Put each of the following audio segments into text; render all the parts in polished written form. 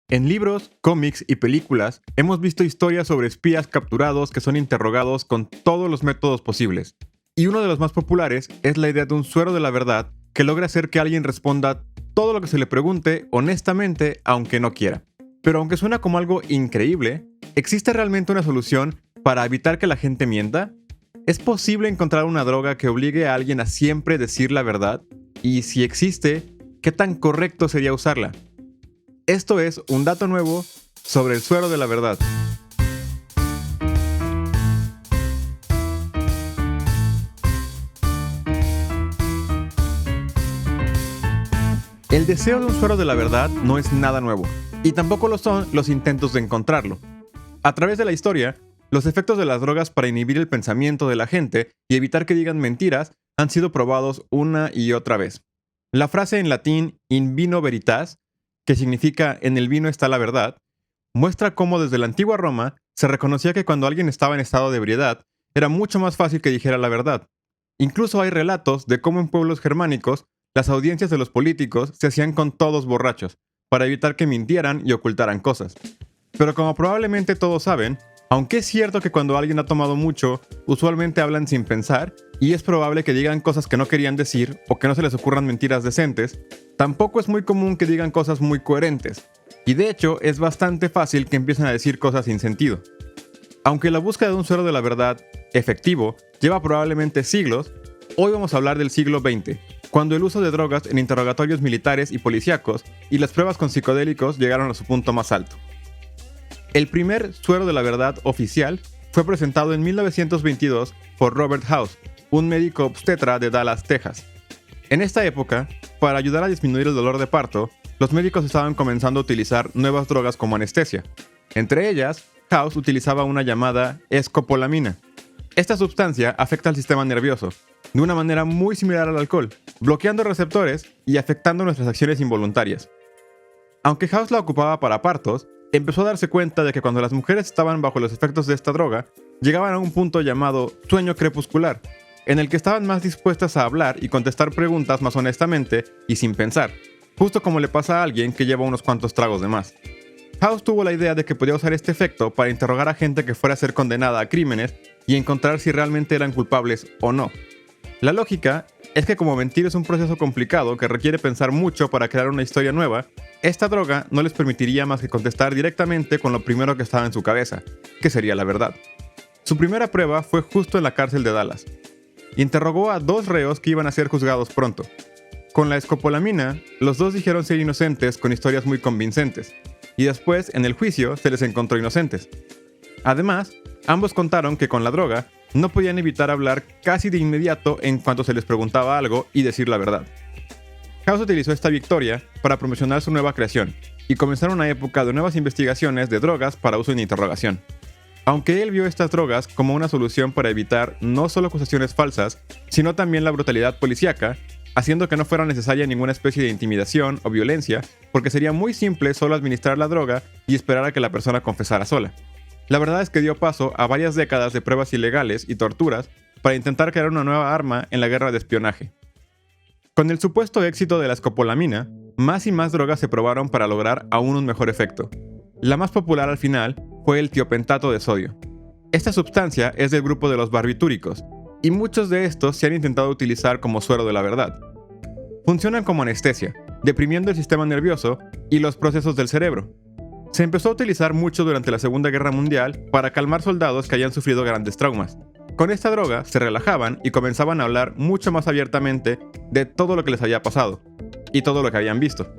En libros, cómics y películas hemos visto historias sobre espías capturados que son interrogados con todos los métodos posibles. Y uno de los más populares es la idea de un suero de la verdad que logra hacer que alguien responda todo lo que se le pregunte honestamente aunque no quiera. Pero aunque suena como algo increíble, ¿existe realmente una solución para evitar que la gente mienta? ¿Es posible encontrar una droga que obligue a alguien a siempre decir la verdad? Y si existe, ¿qué tan correcto sería usarla? Esto es un dato nuevo sobre el suero de la verdad. El deseo de un suero de la verdad no es nada nuevo, y tampoco lo son los intentos de encontrarlo. A través de la historia, los efectos de las drogas para inhibir el pensamiento de la gente y evitar que digan mentiras han sido probados una y otra vez. La frase en latín in vino veritas, que significa en el vino está la verdad, muestra cómo desde la antigua Roma se reconocía que cuando alguien estaba en estado de ebriedad, era mucho más fácil que dijera la verdad. Incluso hay relatos de cómo en pueblos germánicos las audiencias de los políticos se hacían con todos borrachos, para evitar que mintieran y ocultaran cosas. Pero como probablemente todos saben, aunque es cierto que cuando alguien ha tomado mucho, usualmente hablan sin pensar, y es probable que digan cosas que no querían decir o que no se les ocurran mentiras decentes, tampoco es muy común que digan cosas muy coherentes. Y de hecho, es bastante fácil que empiecen a decir cosas sin sentido. Aunque la búsqueda de un suero de la verdad efectivo lleva probablemente siglos, hoy vamos a hablar del siglo XX, cuando el uso de drogas en interrogatorios militares y policíacos y las pruebas con psicodélicos llegaron a su punto más alto. El primer suero de la verdad oficial fue presentado en 1922 por Robert House, un médico obstetra de Dallas, Texas. En esta época, para ayudar a disminuir el dolor de parto, los médicos estaban comenzando a utilizar nuevas drogas como anestesia. Entre ellas, House utilizaba una llamada escopolamina. Esta sustancia afecta al sistema nervioso, de una manera muy similar al alcohol, bloqueando receptores y afectando nuestras acciones involuntarias. Aunque House la ocupaba para partos, empezó a darse cuenta de que cuando las mujeres estaban bajo los efectos de esta droga, llegaban a un punto llamado sueño crepuscular, en el que estaban más dispuestas a hablar y contestar preguntas más honestamente y sin pensar, justo como le pasa a alguien que lleva unos cuantos tragos de más. House tuvo la idea de que podía usar este efecto para interrogar a gente que fuera a ser condenada a crímenes y encontrar si realmente eran culpables o no. La lógica es que como mentir es un proceso complicado que requiere pensar mucho para crear una historia nueva, esta droga no les permitiría más que contestar directamente con lo primero que estaba en su cabeza, que sería la verdad. Su primera prueba fue justo en la cárcel de Dallas. Interrogó a 2 reos que iban a ser juzgados pronto. Con la escopolamina, los 2 dijeron ser inocentes con historias muy convincentes, y después, en el juicio, se les encontró inocentes. Además, ambos contaron que con la droga no podían evitar hablar casi de inmediato en cuanto se les preguntaba algo y decir la verdad. House utilizó esta victoria para promocionar su nueva creación y comenzar una época de nuevas investigaciones de drogas para uso en interrogación. Aunque él vio estas drogas como una solución para evitar no solo acusaciones falsas, sino también la brutalidad policíaca, haciendo que no fuera necesaria ninguna especie de intimidación o violencia, porque sería muy simple solo administrar la droga y esperar a que la persona confesara sola. La verdad es que dio paso a varias décadas de pruebas ilegales y torturas para intentar crear una nueva arma en la guerra de espionaje. Con el supuesto éxito de la escopolamina, más y más drogas se probaron para lograr aún un mejor efecto. La más popular al final fue el tiopentato de sodio. Esta sustancia es del grupo de los barbitúricos, y muchos de estos se han intentado utilizar como suero de la verdad. Funcionan como anestesia, deprimiendo el sistema nervioso y los procesos del cerebro. Se empezó a utilizar mucho durante la Segunda Guerra Mundial para calmar soldados que hayan sufrido grandes traumas. Con esta droga se relajaban y comenzaban a hablar mucho más abiertamente de todo lo que les había pasado y todo lo que habían visto.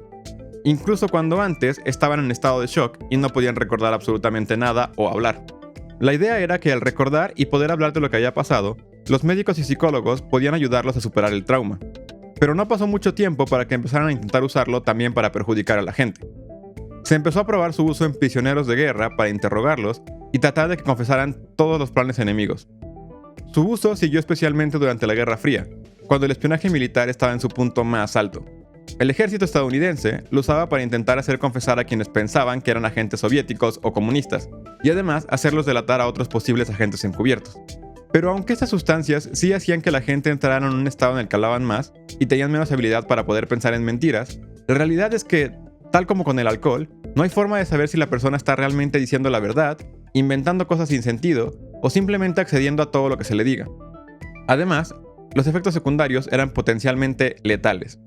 Incluso cuando antes estaban en estado de shock y no podían recordar absolutamente nada o hablar. La idea era que al recordar y poder hablar de lo que había pasado, los médicos y psicólogos podían ayudarlos a superar el trauma. Pero no pasó mucho tiempo para que empezaran a intentar usarlo también para perjudicar a la gente. Se empezó a probar su uso en prisioneros de guerra para interrogarlos y tratar de que confesaran todos los planes enemigos. Su uso siguió especialmente durante la Guerra Fría, cuando el espionaje militar estaba en su punto más alto. El ejército estadounidense lo usaba para intentar hacer confesar a quienes pensaban que eran agentes soviéticos o comunistas, y además hacerlos delatar a otros posibles agentes encubiertos. Pero aunque estas sustancias sí hacían que la gente entrara en un estado en el que hablaban más y tenían menos habilidad para poder pensar en mentiras, la realidad es que Tal como con el alcohol, no hay forma de saber si la persona está realmente diciendo la verdad, inventando cosas sin sentido o simplemente accediendo a todo lo que se le diga. Además, los efectos secundarios eran potencialmente letales.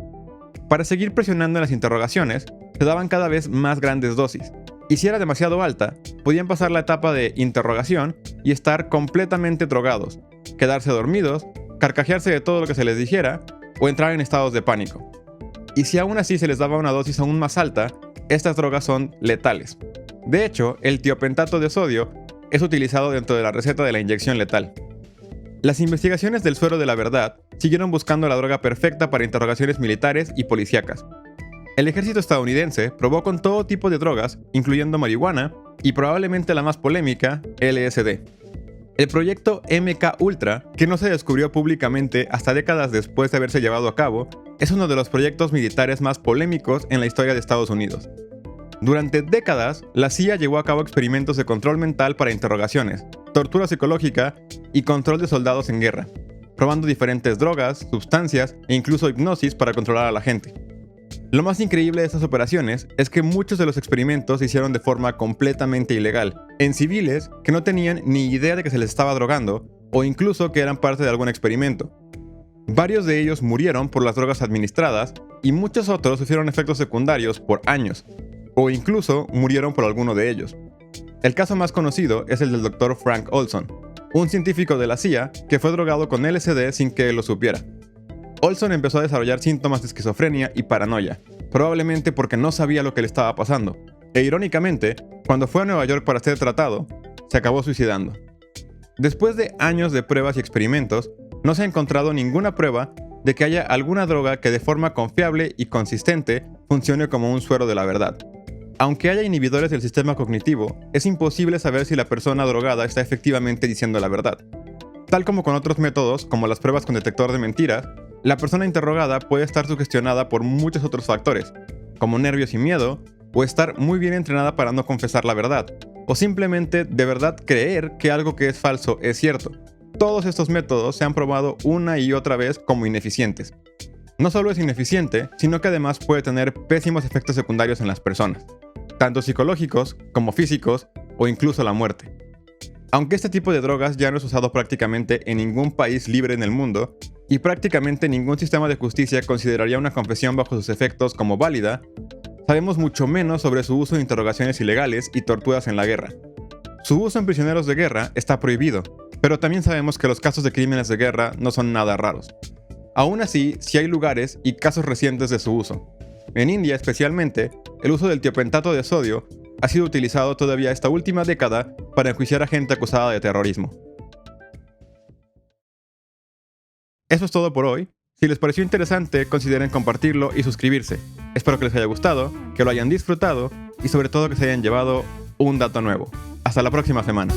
Para seguir presionando en las interrogaciones, se daban cada vez más grandes dosis, y si era demasiado alta, podían pasar la etapa de interrogación y estar completamente drogados, quedarse dormidos, carcajearse de todo lo que se les dijera o entrar en estados de pánico. Y si aún así se les daba una dosis aún más alta, estas drogas son letales. De hecho, el tiopentato de sodio es utilizado dentro de la receta de la inyección letal. Las investigaciones del suero de la verdad siguieron buscando la droga perfecta para interrogaciones militares y policíacas. El ejército estadounidense probó con todo tipo de drogas, incluyendo marihuana y probablemente la más polémica, LSD. El proyecto MK Ultra, que no se descubrió públicamente hasta décadas después de haberse llevado a cabo, es uno de los proyectos militares más polémicos en la historia de Estados Unidos. Durante décadas, la CIA llevó a cabo experimentos de control mental para interrogaciones, tortura psicológica y control de soldados en guerra, probando diferentes drogas, sustancias e incluso hipnosis para controlar a la gente. Lo más increíble de estas operaciones es que muchos de los experimentos se hicieron de forma completamente ilegal, en civiles que no tenían ni idea de que se les estaba drogando o incluso que eran parte de algún experimento. Varios de ellos murieron por las drogas administradas y muchos otros sufrieron efectos secundarios por años, o incluso murieron por alguno de ellos. El caso más conocido es el del Dr. Frank Olson, un científico de la CIA que fue drogado con LSD sin que él lo supiera. Olson empezó a desarrollar síntomas de esquizofrenia y paranoia, probablemente porque no sabía lo que le estaba pasando, e irónicamente, cuando fue a Nueva York para ser tratado, se acabó suicidando. Después de años de pruebas y experimentos, no se ha encontrado ninguna prueba de que haya alguna droga que de forma confiable y consistente funcione como un suero de la verdad. Aunque haya inhibidores del sistema cognitivo, es imposible saber si la persona drogada está efectivamente diciendo la verdad. Tal como con otros métodos, como las pruebas con detector de mentiras, la persona interrogada puede estar sugestionada por muchos otros factores, como nervios y miedo, o estar muy bien entrenada para no confesar la verdad, o simplemente de verdad creer que algo que es falso es cierto. Todos estos métodos se han probado una y otra vez como ineficientes. No solo es ineficiente, sino que además puede tener pésimos efectos secundarios en las personas, tanto psicológicos como físicos o incluso la muerte. Aunque este tipo de drogas ya no es usado prácticamente en ningún país libre en el mundo, y prácticamente ningún sistema de justicia consideraría una confesión bajo sus efectos como válida, sabemos mucho menos sobre su uso en interrogaciones ilegales y torturas en la guerra. Su uso en prisioneros de guerra está prohibido, pero también sabemos que los casos de crímenes de guerra no son nada raros. Aún así, sí hay lugares y casos recientes de su uso. En India especialmente, el uso del tiopentato de sodio ha sido utilizado todavía esta última década para enjuiciar a gente acusada de terrorismo. Eso es todo por hoy. Si les pareció interesante, consideren compartirlo y suscribirse. Espero que les haya gustado, que lo hayan disfrutado y sobre todo que se hayan llevado un dato nuevo. Hasta la próxima semana.